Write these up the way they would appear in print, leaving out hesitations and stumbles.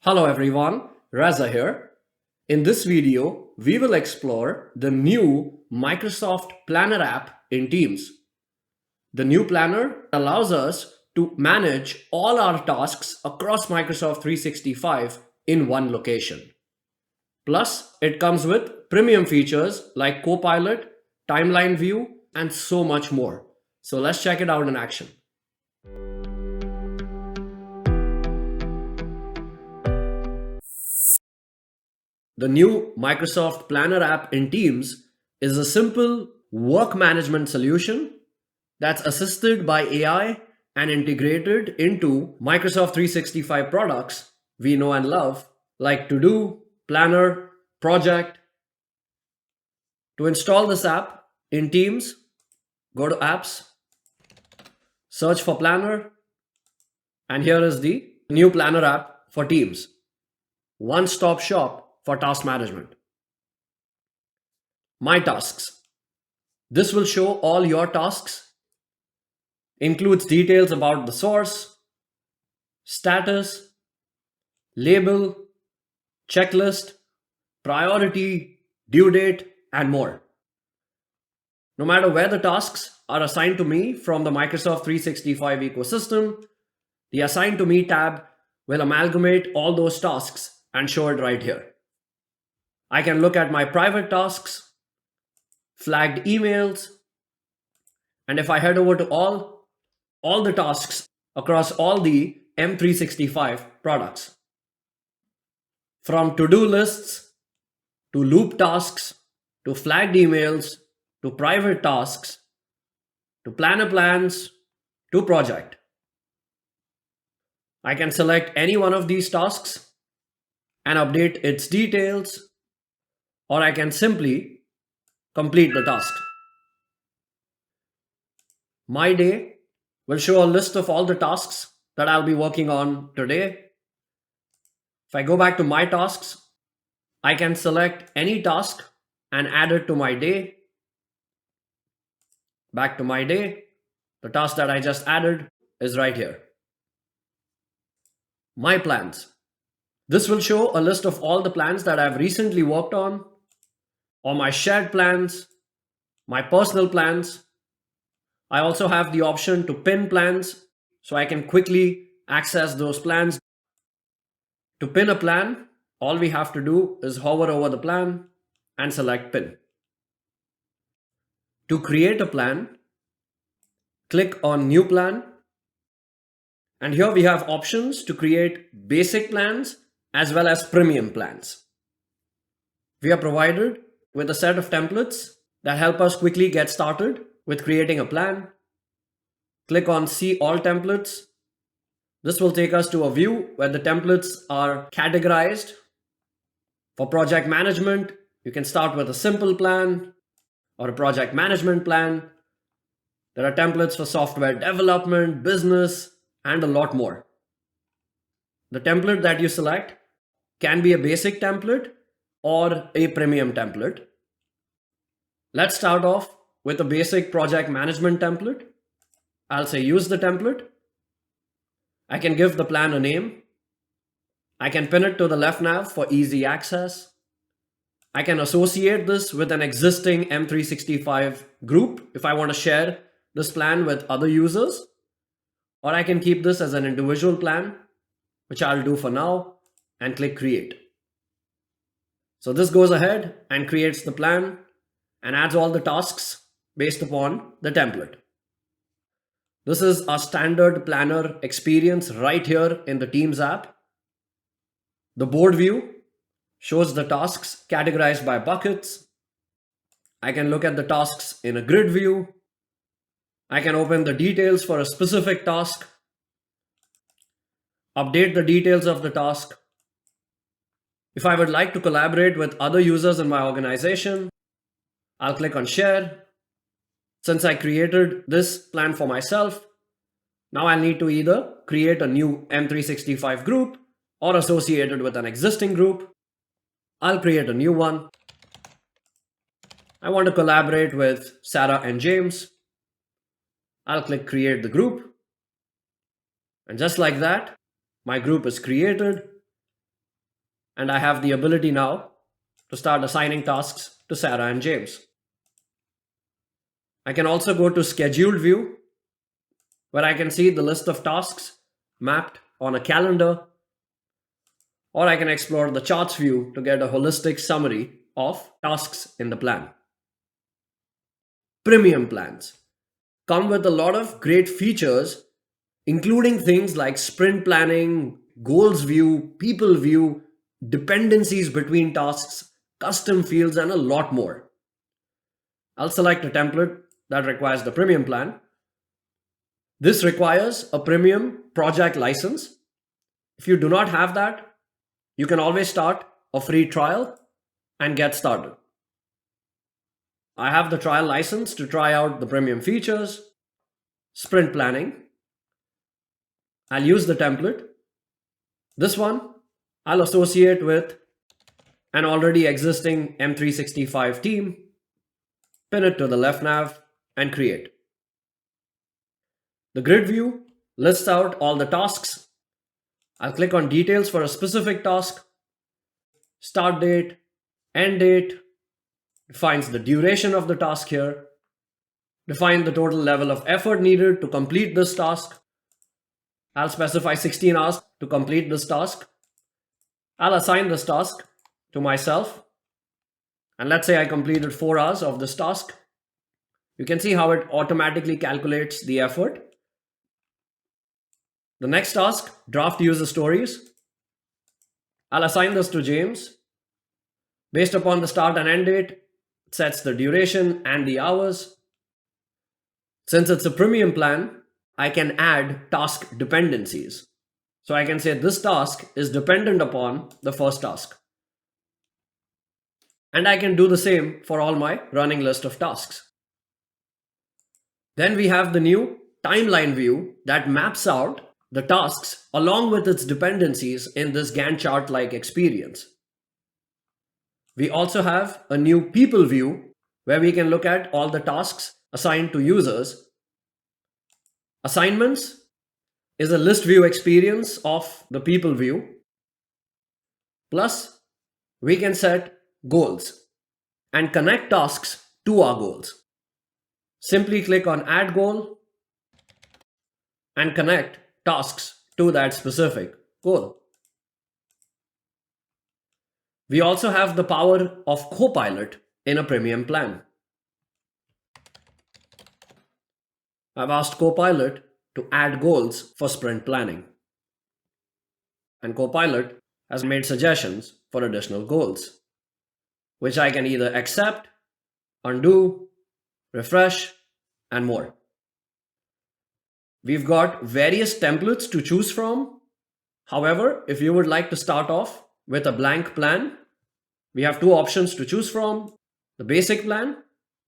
Hello everyone, Reza here. In this video, we will explore the new Microsoft Planner app in Teams. The new planner allows us to manage all our tasks across Microsoft 365 in one location. Plus, it comes with premium features like Copilot, timeline view, and so much more. So let's check it out in action. The new Microsoft Planner app in Teams is a simple work management solution that's assisted by AI and integrated into Microsoft 365 products we know and love, like To Do, Planner, Project. To install this app in Teams, go to Apps, search for Planner, and here is the new Planner app for Teams. One-stop shop for task management. My tasks. This will show all your tasks, includes details about the source, status, label, checklist, priority, due date, and more. No matter where the tasks are assigned to me from the Microsoft 365 ecosystem, the Assign to Me tab will amalgamate all those tasks and show it right here. I can look at my private tasks, flagged emails, and if I head over to all the tasks across all the M365 products. From to-do lists, to loop tasks, to flagged emails, to private tasks, to planner plans, to project. I can select any one of these tasks and update its details, or I can simply complete the task. My day will show a list of all the tasks that I'll be working on today. If I go back to my tasks, I can select any task and add it to my day. Back to my day, the task that I just added is right here. My plans. This will show a list of all the plans that I've recently worked on, or my shared plans, my personal plans. I also have the option to pin plans, so I can quickly access those plans. To pin a plan, all we have to do is hover over the plan and select Pin. To create a plan, click on New Plan. And here we have options to create basic plans as well as premium plans. We are provided with a set of templates that help us quickly get started with creating a plan. Click on See All Templates. This will take us to a view where the templates are categorized. For project management, you can start with a simple plan or a project management plan. There are templates for software development, business, and a lot more. The template that you select can be a basic template or a premium template. Let's start off with a basic project management template. I'll say use the template. I can give the plan a name. I can pin it to the left nav for easy access. I can associate this with an existing M365 group if I want to share this plan with other users. Or I can keep this as an individual plan, which I'll do for now, and click Create. So this goes ahead and creates the plan and adds all the tasks based upon the template. This is a standard planner experience right here in the Teams app. The board view shows the tasks categorized by buckets. I can look at the tasks in a grid view. I can open the details for a specific task, update the details of the task. If I would like to collaborate with other users in my organization, I'll click on Share. Since I created this plan for myself, now I'll need to either create a new M365 group or associate it with an existing group. I'll create a new one. I want to collaborate with Sarah and James. I'll click Create the group. And just like that, my group is created. And I have the ability now to start assigning tasks to Sarah and James. I can also go to scheduled view, where I can see the list of tasks mapped on a calendar, or I can explore the charts view to get a holistic summary of tasks in the plan. Premium plans come with a lot of great features, including things like sprint planning, goals view, people view, dependencies between tasks, custom fields, and a lot more. I'll select a template that requires the premium plan. This requires a premium project license. If you do not have that, you can always start a free trial and get started. I have the trial license to try out the premium features, sprint planning. I'll use the template. This one I'll associate with an already existing M365 team, pin it to the left nav, and create. The grid view lists out all the tasks. I'll click on details for a specific task, start date, end date, defines the duration of the task here, define the total level of effort needed to complete this task. I'll specify 16 hours to complete this task. I'll assign this task to myself. And let's say I completed 4 hours of this task. You can see how it automatically calculates the effort. The next task, draft user stories. I'll assign this to James. Based upon the start and end date, it sets the duration and the hours. Since it's a premium plan, I can add task dependencies. So I can say this task is dependent upon the first task. And I can do the same for all my running list of tasks. Then we have the new timeline view that maps out the tasks along with its dependencies in this Gantt chart-like experience. We also have a new people view where we can look at all the tasks assigned to users. Assignments is a list view experience of the people view. Plus, we can set goals and connect tasks to our goals. Simply click on Add Goal and connect tasks to that specific goal. We also have the power of Copilot in a premium plan. I've asked Copilot to add goals for sprint planning. And Copilot has made suggestions for additional goals, which I can either accept, undo, refresh, and more. We've got various templates to choose from. However, if you would like to start off with a blank plan, we have 2 options to choose from: the basic plan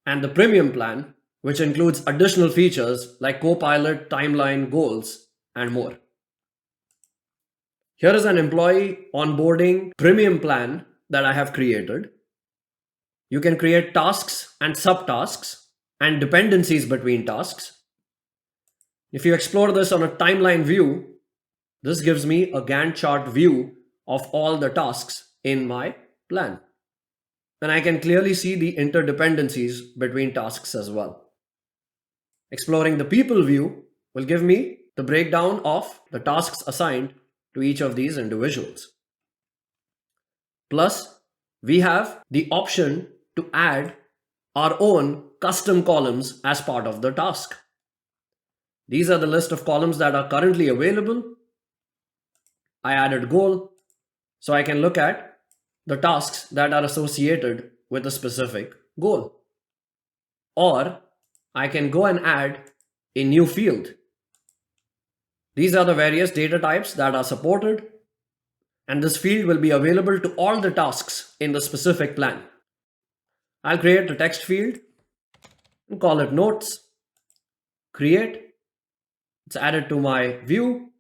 and the premium plan, which includes additional features like Copilot, timeline, goals, and more. Here is an employee onboarding premium plan that I have created. You can create tasks and subtasks and dependencies between tasks. If you explore this on a timeline view, this gives me a Gantt chart view of all the tasks in my plan. And I can clearly see the interdependencies between tasks as well. Exploring the people view will give me the breakdown of the tasks assigned to each of these individuals. Plus, we have the option to add our own custom columns as part of the task. These are the list of columns that are currently available. I added goal, so I can look at the tasks that are associated with a specific goal. Or I can go and add a new field. These are the various data types that are supported, and this field will be available to all the tasks in the specific plan. I'll create a text field and call it notes, create. It's added to my view.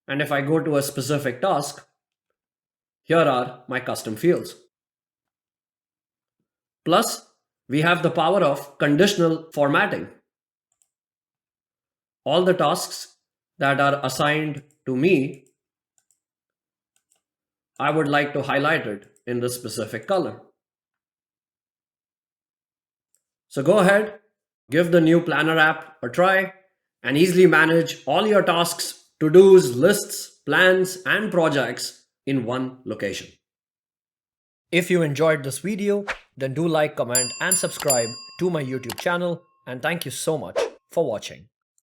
And if I go to a specific task, here are my custom fields. Plus, we have the power of conditional formatting. All the tasks that are assigned to me I would like to highlight it in this specific color. So go ahead, give the new planner app a try, and easily manage all your tasks, to-dos, lists, plans, and projects in one location. If you enjoyed this video, then do like, comment, and subscribe to my YouTube channel, and thank you so much for watching.